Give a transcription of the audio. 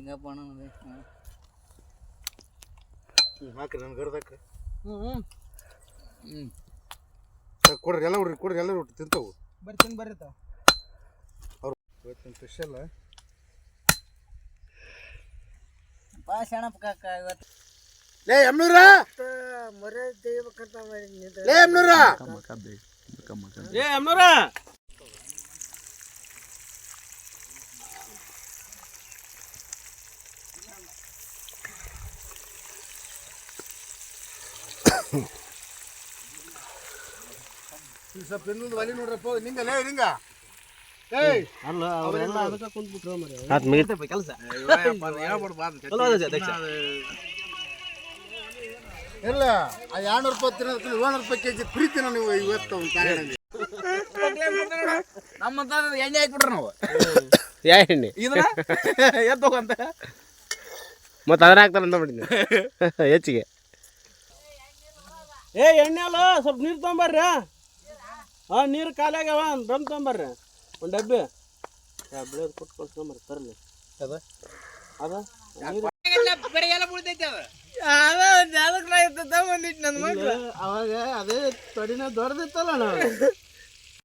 ಹಿಂಗಪ್ಪ ಅಣ್ಣ ಹಾಕ್ರಿ ನನ್ನ ಗರ್ದಕ್ಕ ಹ್ಞೂ ಕೊಡ್ರಿ ಎಲ್ಲ ಹುಡ್ರಿ ಕೊಡ್ರಿ ಎಲ್ಲ ರೊಟ್ಟಿ ತಿಂತಾವು ಬರ್ರಿ ತಾವ ಅವ್ರು ಇವತ್ತಿನ ಸ್ಪೆಷಲ್ ಬಾ ಶಣಪ್ಪ ಕಾಕ ಇವತ್ತು ಲೇ ಎಮ್ನೂರ ಮರ್ಯಾದೆ ತೆಗಿಬೇಕಂತ ಲೇ ಎಮ್ನೂರ ಏ ಅಮ್ಮನವ್ರ ಸ್ವಲ್ಪ ಇನ್ನೊಂದು ಒಲಿ ನೋಡ್ರಪ್ಪ ನಿಂಗ ಲೇ ನಿಂಗ ಏಯ್ ಅಲ್ಲ ಅವರೆಲ್ಲ ಅದಕ್ಕೆ ಕುಂತ್ಬಿಟ್ರು ಮರೆ ಅದು ಮುಗಿತಪ್ಪ ಕೆಲಸ ಇಲ್ಲ ಆ 200 ರೂಪಾಯಿ ತಿನ್ನೋದಕ್ಕೆ 700 ರೂಪಾಯಿ ಕೆಜಿ ಪ್ರೀತಿನ ನೀವು ಇವತ್ತು ಕಾರ್ಯದಲ್ಲಿ ನಮ್ಮಂತ ಎಣ್ಣೆ ಹಾಕ್ಬಿಟ್ರೆ ನಾವು ಯಾ ಎಣ್ಣೆ ಇದನ್ನ ಎತ್ತೋಗಂತ ಮತ್ತೆ ಅದನ್ನ ಹಾಕ್ತಾರಂತ ಮಾಡಿದ್ನಿ ಹೆಚ್ಚಿಗೆ ಏ ಎಣ್ಣೆ ಅಲ್ಲ ಸ್ವಲ್ಪ ನೀರು ತೊಗೊಂಬರ್ರಿ ಹಾಂ ನೀರು ಖಾಲಿ ಆಗ್ಯಾವ ಒಂದು ಡ್ರಮ್ ತೊಗೊಂಬರ್ರಿ ಒಂದು ಡಬ್ಬಿ ಬೆಳೆಯೋದು ಕೊಟ್ಟು ಕಳ್ಸ್ಕೊಂಬರ್ರಿ ತರಲಿ ಅದ ಅದ ಬೆಳಗ್ಗೆಲ್ಲ ಬೀಳ್ತೈತಿ ಅದು ಅವಾಗ ಅದೇ ತೊಡಿನ ದೊಡ್ಡದಿತ್ತಲ್ಲ ನಾವು